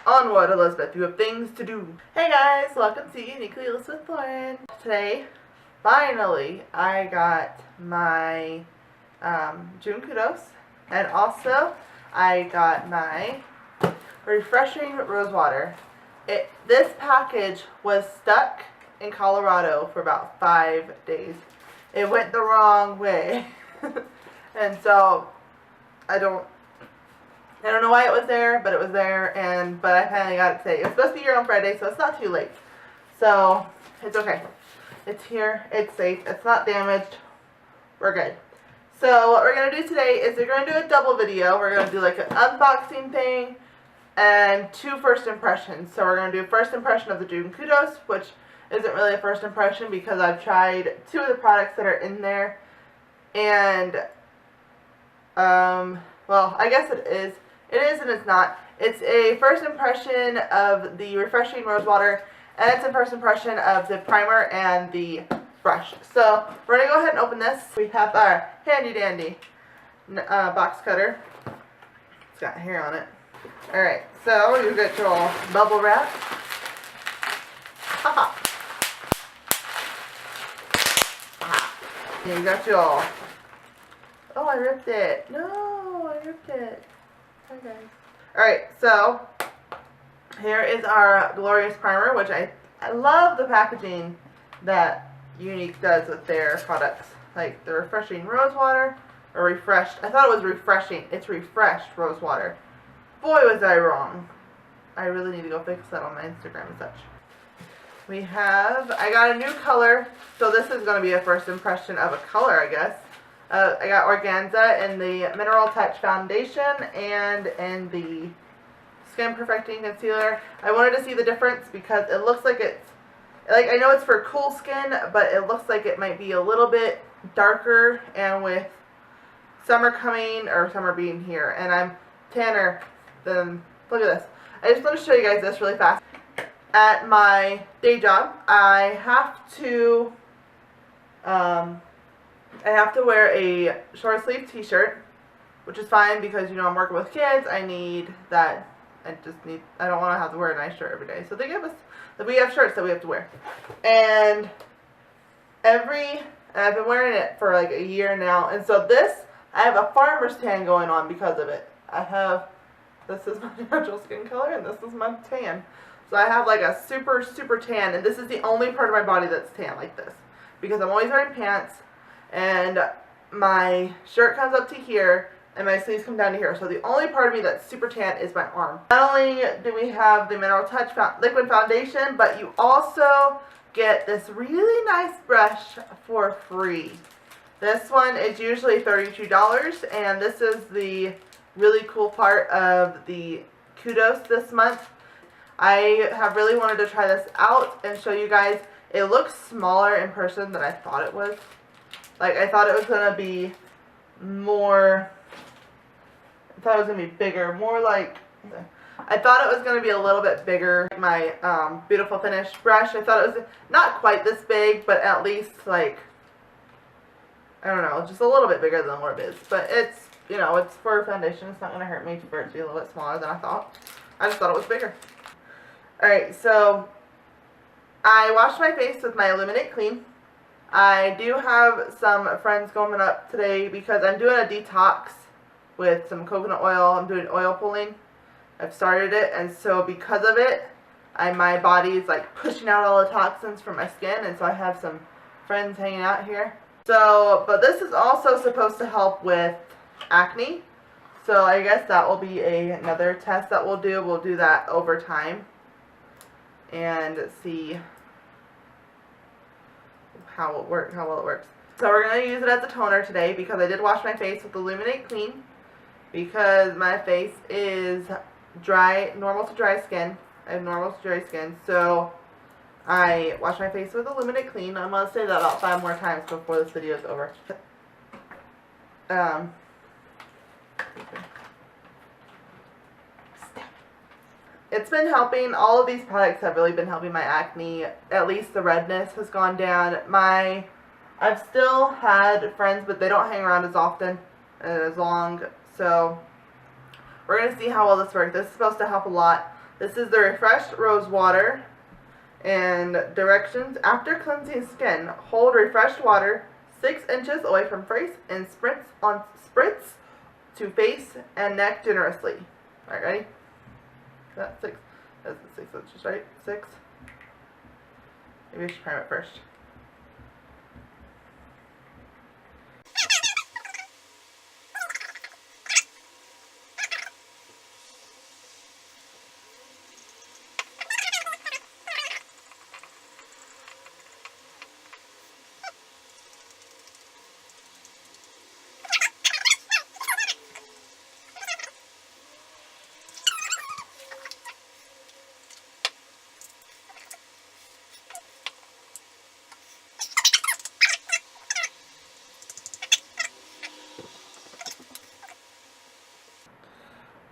Onward, Elizabeth. You have things to do. Hey guys, welcome to Youniquely Elizabeth Lauren. Today, finally, I got my June Kudos, and also I got my refreshing rose water. This package was stuck in Colorado for about 5 days. It went the wrong way, and so I don't know why it was there, but it was there, but I finally got it today. It was supposed to be here on Friday, so it's not too late. So, it's okay. It's here, it's safe, it's not damaged, we're good. So, what we're going to do today is we're going to do a double video. We're going to do like an unboxing thing and 2 first impressions. So, we're going to do first impression of the June Kudos, which isn't really a first impression because I've tried 2 of the products that are in there, and, well, I guess it is. It is and it's not. It's a first impression of the refreshing rose water, and it's a first impression of the primer and the brush. So we're going to go ahead and open this. We have our handy dandy box cutter. It's got hair on it. Alright, so you get your bubble wrap. Haha. You got your... Oh, I ripped it. No, I ripped it. Hi guys. Alright, so here is our glorious primer, which I love the packaging that Younique does with their products. Like the refreshing rose water, or refreshed. I thought it was refreshing. It's refreshed rose water. Boy, was I wrong. I really need to go fix that on my Instagram and such. I got a new color, so this is going to be a first impression of a color, I guess. I got Organza in the Mineral Touch Foundation and in the Skin Perfecting Concealer. I wanted to see the difference because it looks like it's, like, I know it's for cool skin, but it looks like it might be a little bit darker, and with summer coming, or summer being here, and I'm tanner than, look at this. I just want to show you guys this really fast. At my day job, I have to wear a short sleeve t-shirt, which is fine because, you know, I'm working with kids. I need that. I don't want to have to wear a nice shirt every day. So they give us, we have shirts that we have to wear. And I've been wearing it for like a year now. And so I have a farmer's tan going on because of it. This is my natural skin color and this is my tan. So I have like a super, super tan, and this is the only part of my body that's tan like this. Because I'm always wearing pants, and my shirt comes up to here, and my sleeves come down to here. So the only part of me that's super tan is my arm. Not only do we have the Mineral Touch Liquid Foundation, but you also get this really nice brush for free. This one is usually $32, and this is the really cool part of the Kudos this month. I have really wanted to try this out and show you guys. It looks smaller in person than I thought it was. Like, I thought it was going to be more, I thought it was going to be bigger, more like, I thought it was going to be a little bit bigger. My Beautiful Finish brush, I thought it was not quite this big, but at least, like, I don't know, just a little bit bigger than what it is. But it's, you know, it's for a foundation. It's not going to hurt me for it to be a little bit smaller than I thought. I just thought it was bigger. Alright, so I washed my face with my Youniquely. I do have some friends going up today because I'm doing a detox with some coconut oil. I'm doing oil pulling. I've started it, and so because of it, my body is like pushing out all the toxins from my skin, and so I have some friends hanging out here. So, but this is also supposed to help with acne. So I guess that will be another test that we'll do. We'll do that over time and see how well it works. So we're going to use it as a toner today because I did wash my face with the Youniquely because my face is dry, normal to dry skin. I have normal to dry skin, so I wash my face with the Youniquely. I'm going to say that about 5 more times before this video is over. It's been helping. All of these products have really been helping my acne. At least the redness has gone down. I've still had friends, but they don't hang around as often and as long. So we're going to see how well this works. This is supposed to help a lot. This is the refreshed rose water. And directions: after cleansing skin, hold refreshed water 6 inches away from face and spritz to face and neck generously. Alright, ready? That's 6. That's 6 inches, right? 6. Maybe I should prime it first.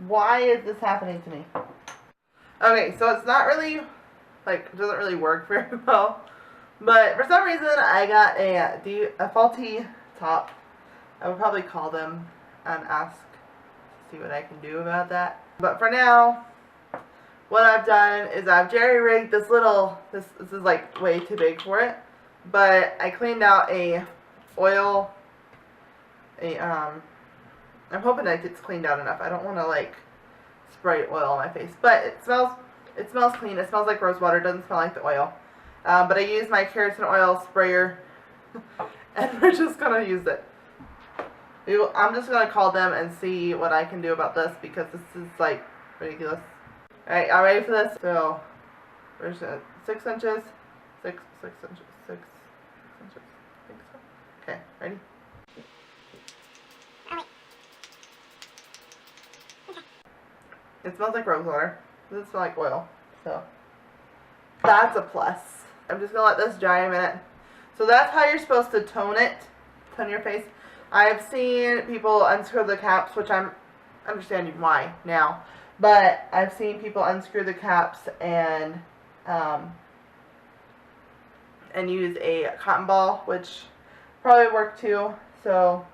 Why is this happening to me? Okay, so it's not really, like, it doesn't really work very well. But for some reason, I got a faulty top. I would probably call them and ask to see what I can do about that. But for now, what I've done is I've jerry-rigged this little, this is like way too big for it. But I cleaned out I'm hoping that it gets cleaned out enough. I don't want to like spray oil on my face, but it smells clean. It smells like rose water. It doesn't smell like the oil. But I used my keratin oil sprayer, and we're just gonna use it. I'm just gonna call them and see what I can do about this because this is like ridiculous. All right, y'all ready for this? So, where's it? 6 inches, 6 inches, 6 inches. I think so. Okay, ready? It smells like rose water. It doesn't smell like oil. So that's a plus. I'm just going to let this dry a minute. So that's how you're supposed to tone your face. I've seen people unscrew the caps, which I'm understanding why now. But I've seen people unscrew the caps and use a cotton ball, which probably work too. So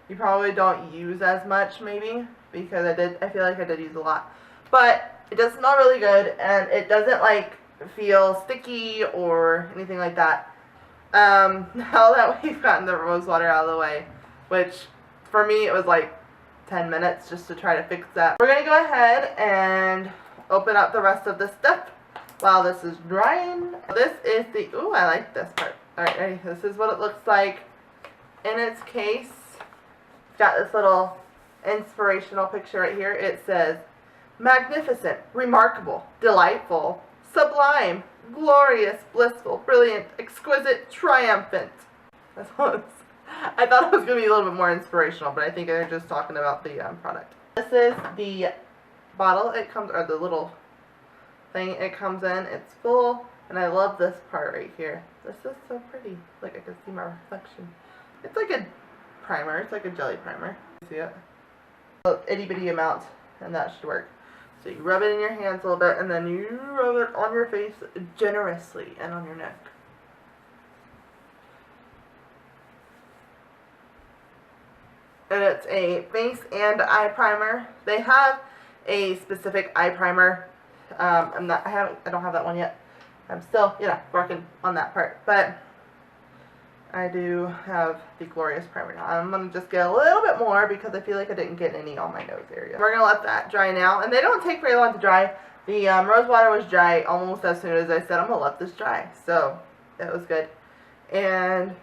you probably don't use as much maybe, because I feel like I did use a lot. But it does smell really good, and it doesn't like feel sticky or anything like that. Now that we've gotten the rose water out of the way, which for me it was like 10 minutes just to try to fix that. We're going to go ahead and open up the rest of this stuff while this is drying. This is the, ooh, I like this part. Alright, ready? This is what it looks like in its case. It's got this little inspirational picture right here. It says, magnificent, remarkable, delightful, sublime, glorious, blissful, brilliant, exquisite, triumphant. That's what it's, I thought it was going to be a little bit more inspirational, but I think they're just talking about the product. This is the bottle it comes, or the little thing it comes in. It's full, and I love this part right here. This is so pretty. Like I can see my reflection. It's like a primer. It's like a jelly primer. See it? A itty bitty amount, and that should work. So you rub it in your hands a little bit, and then you rub it on your face generously and on your neck. And it's a face and eye primer. They have a specific eye primer. I don't have that one yet. I'm still, working on that part. But I do have the glorious primer now. I'm going to just get a little bit more because I feel like I didn't get any on my nose area. We're going to let that dry now. And they don't take very long to dry. The rose water was dry almost as soon as I said I'm going to let this dry. So that was good. And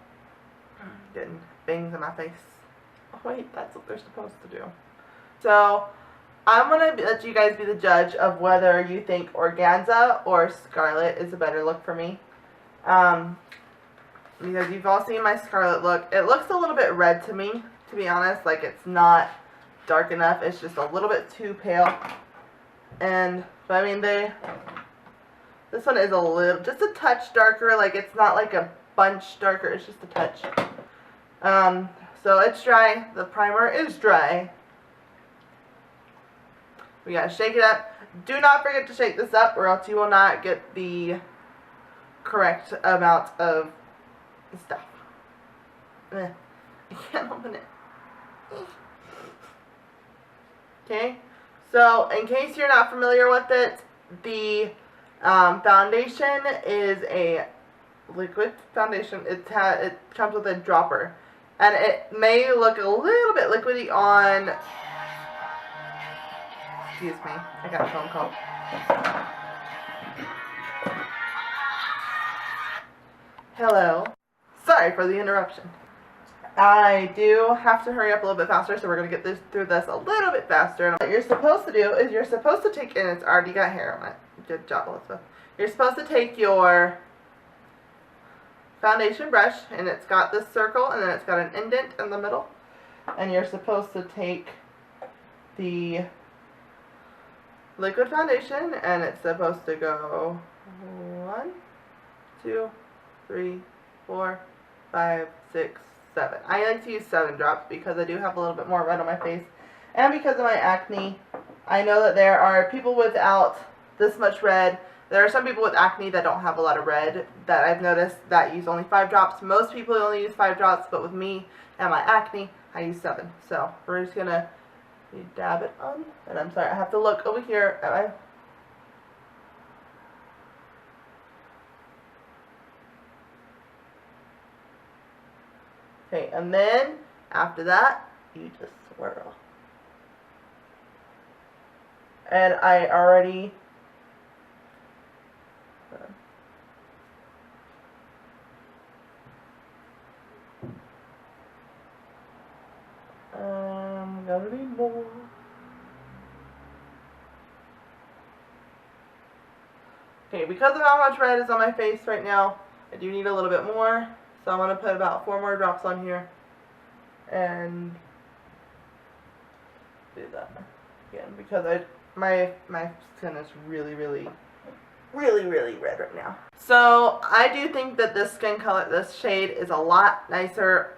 getting bangs in my face. Oh wait, that's what they're supposed to do. So I'm going to let you guys be the judge of whether you think organza or scarlet is a better look for me. Because you've all seen my scarlet look. It looks a little bit red to me, to be honest. Like, it's not dark enough. It's just a little bit too pale. And, but I mean, this one is a little, just a touch darker. Like, it's not like a bunch darker. It's just a touch. So it's dry. The primer is dry. We gotta shake it up. Do not forget to shake this up or else you will not get the correct amount of stuff. I can't open it. Okay, So, in case you're not familiar with it, the foundation is a liquid foundation. It comes with a dropper, and it may look a little bit liquidy on. Excuse me, I got a phone call. Hello. Sorry for the interruption. I do have to hurry up a little bit faster, so we're going to get through this a little bit faster. And what you're supposed to do is you're supposed to take, and it's already got hair on it. Good job, Elizabeth. You're supposed to take your foundation brush, and it's got this circle, and then it's got an indent in the middle. And you're supposed to take the liquid foundation, and it's supposed to go 1, 2, 3, 4, 5, 6, 7. I like to use 7 drops because I do have a little bit more red on my face, and because of my acne. I know that there are people without this much red. There are some people with acne that don't have a lot of red that I've noticed that use only 5 drops. Most people only use 5 drops, but with me and my acne, I use 7. So we're just gonna dab it on, and I'm sorry, I have to look over here at my. Okay, and then after that, you just swirl. And I already gonna need more. Okay, because of how much red is on my face right now, I do need a little bit more. So I'm going to put about 4 more drops on here and do that again because my skin is really red right now. So I do think that this skin color, this shade is a lot nicer,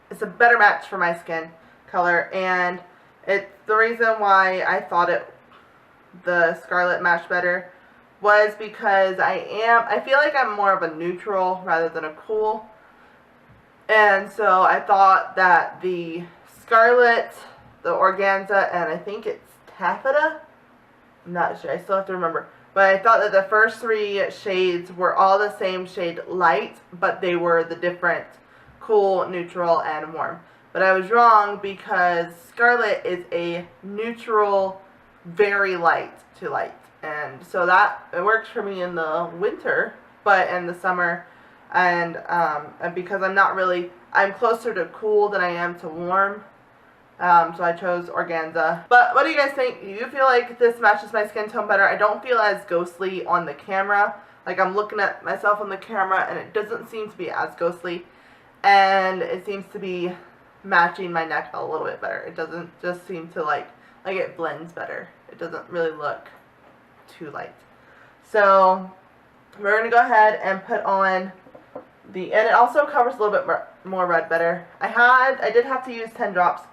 it's a better match for my skin color, and it's the reason why I thought the scarlet matched better was because I feel like I'm more of a neutral rather than a cool. And so I thought that the scarlet, the organza, and I think it's taffeta, I'm not sure, I still have to remember. But I thought that the first 3 shades were all the same shade light, but they were the different cool, neutral, and warm. But I was wrong because scarlet is a neutral, very light to light. And so that, it works for me in the winter, but in the summer, and because I'm closer to cool than I am to warm, so I chose organza. But what do you guys think? Do you feel like this matches my skin tone better? I don't feel as ghostly on the camera. Like I'm looking at myself on the camera, and it doesn't seem to be as ghostly, and it seems to be matching my neck a little bit better. It doesn't just seem to like it blends better. It doesn't really look too light. So we're going to go ahead and put on and it also covers a little bit more red better. I did have to use 10 drops.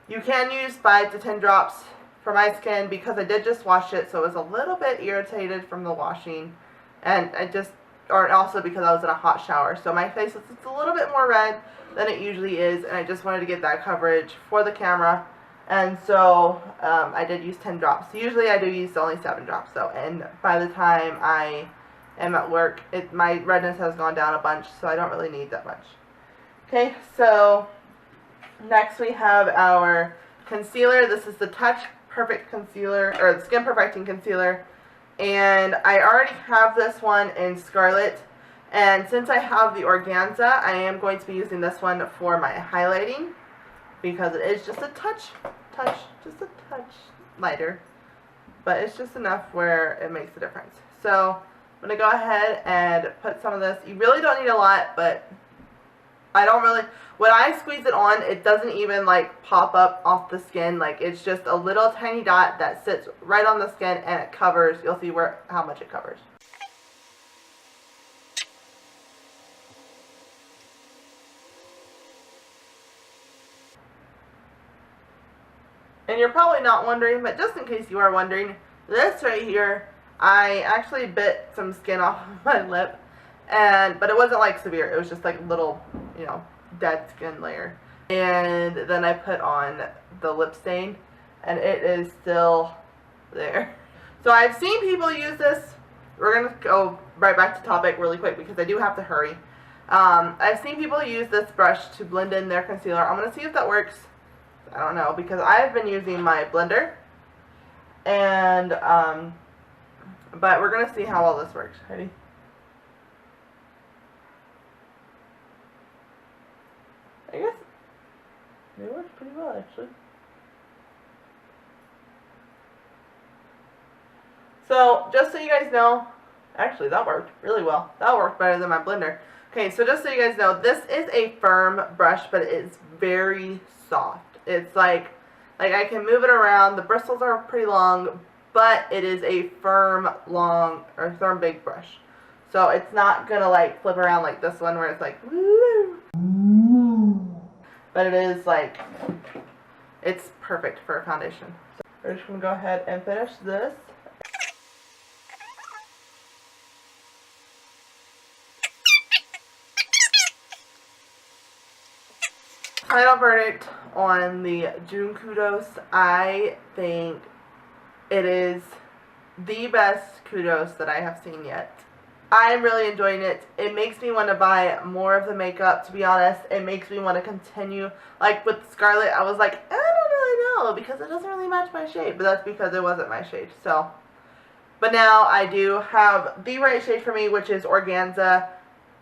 You can use 5 to 10 drops for my skin because I did just wash it, so it was a little bit irritated from the washing, and also because I was in a hot shower, so my face is just a little bit more red than it usually is, and I just wanted to get that coverage for the camera. And so I did use 10 drops. Usually I do use only 7 drops though, and by the time I am at work, my redness has gone down a bunch, so I don't really need that much. Okay, so next we have our concealer. This is the Touch Perfect Concealer, or the Skin Perfecting Concealer, and I already have this one in Scarlet, and since I have the organza, I am going to be using this one for my highlighting, because it is just a touch lighter, but it's just enough where it makes a difference. So I'm going to go ahead and put some of this. You really don't need a lot, but when I squeeze it on, it doesn't even like pop up off the skin. Like it's just a little tiny dot that sits right on the skin, and it covers, you'll see how much it covers. And you're probably not wondering, but just in case you are wondering, this right here, I actually bit some skin off of my lip, but it wasn't like severe. It was just like a little, dead skin layer. And then I put on the lip stain, and it is still there. So I've seen people use this. We're going to go right back to topic really quick because I do have to hurry. I've seen people use this brush to blend in their concealer. I'm going to see if that works. I don't know, because I've been using my blender. And, but we're going to see how well this works. Ready? I guess it works pretty well, actually. So, just so you guys know, actually that worked really well. That worked better than my blender. Okay, so just so you guys know, this is a firm brush, but it's very soft. It's like I can move it around. The bristles are pretty long, but it is a firm, long, or firm big brush. So it's not gonna like flip around like this one where it's like, woo. But it is like, it's perfect for a foundation. So we're just gonna go ahead and finish this. Final verdict on the June Kudos. I think it is the best Kudos that I have seen yet. I'm really enjoying it. It makes me want to buy more of the makeup, to be honest. It makes me want to continue. Like with Scarlet, I was like, I don't really know because it doesn't really match my shade. But that's because it wasn't my shade. So, but now I do have the right shade for me, which is Organza.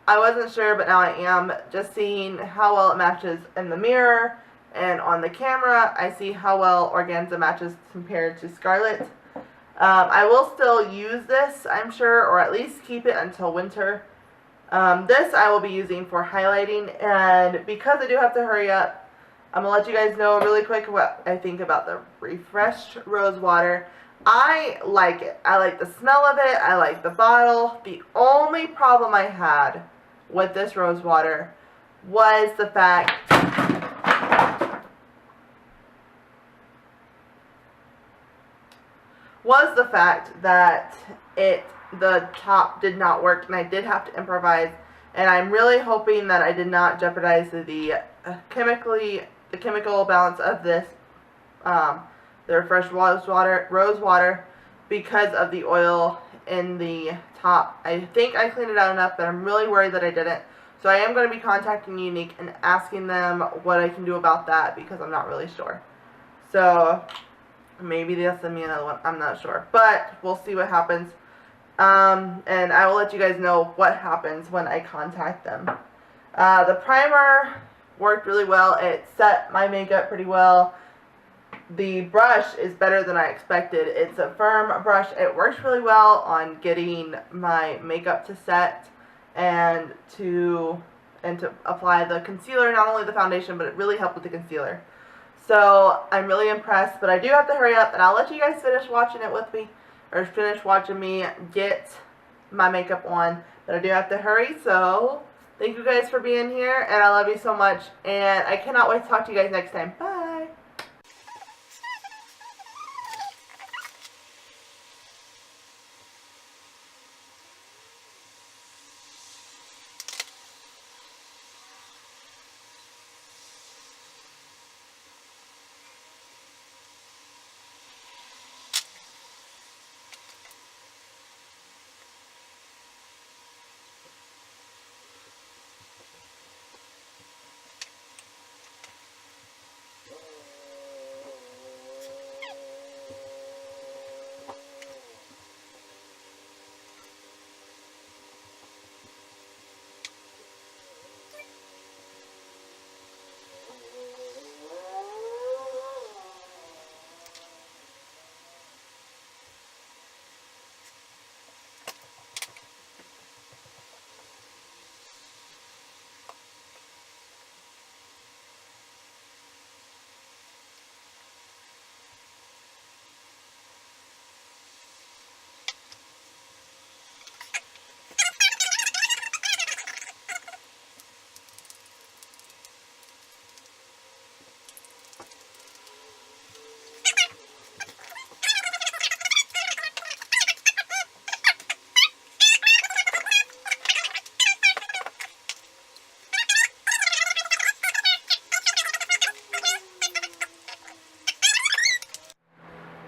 I wasn't sure, but now I am. Just seeing how well it matches in the mirror and on the camera, I see how well Organza matches compared to Scarlet. I will still use this, I'm sure, or at least keep it until winter. This I will be using for highlighting, and because I do have to hurry up, I'm going to let you guys know really quick what I think about the Refreshed Rose Water. I like it. I like the smell of it. I like the bottle. The only problem I had with this rose water was the fact that the top did not work, and I did have to improvise, and I'm really hoping that I did not jeopardize the chemical balance of this the Refreshed Rose Water because of the oil in the top. I think I cleaned it out enough, but I'm really worried that I didn't. So I am going to be contacting Younique and asking them what I can do about that because I'm not really sure. So maybe they'll send me another one. I'm not sure. But we'll see what happens. And I will let you guys know what happens when I contact them. The primer worked really well. It set my makeup pretty well. The brush is better than I expected. It's a firm brush. It works really well on getting my makeup to set and to apply the concealer, not only the foundation, but it really helped with the concealer. So I'm really impressed, but I do have to hurry up, and I'll let you guys finish watching it with me, or finish watching me get my makeup on. But I do have to hurry, so thank you guys for being here, and I love you so much, and I cannot wait to talk to you guys next time. Bye!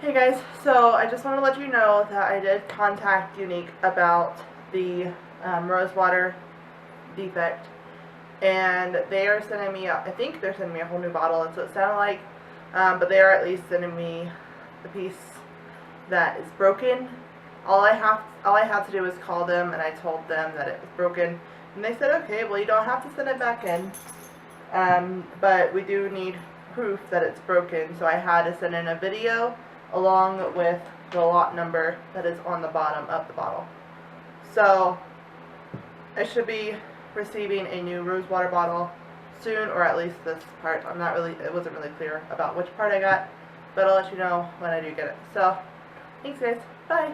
Hey guys, so I just want to let you know that I did contact Younique about the rose water defect, and they are sending me, I think they're sending me a whole new bottle, that's what it sounded like, but they are at least sending me the piece that is broken. All I had to do was call them, and I told them that it was broken, and they said, okay, well you don't have to send it back in, but we do need proof that it's broken, so I had to send in a video along with the lot number that is on the bottom of the bottle. So I should be receiving a new rose water bottle soon, or at least this part. It wasn't really clear about which part I got, but I'll let you know when I do get it. So thanks guys, bye.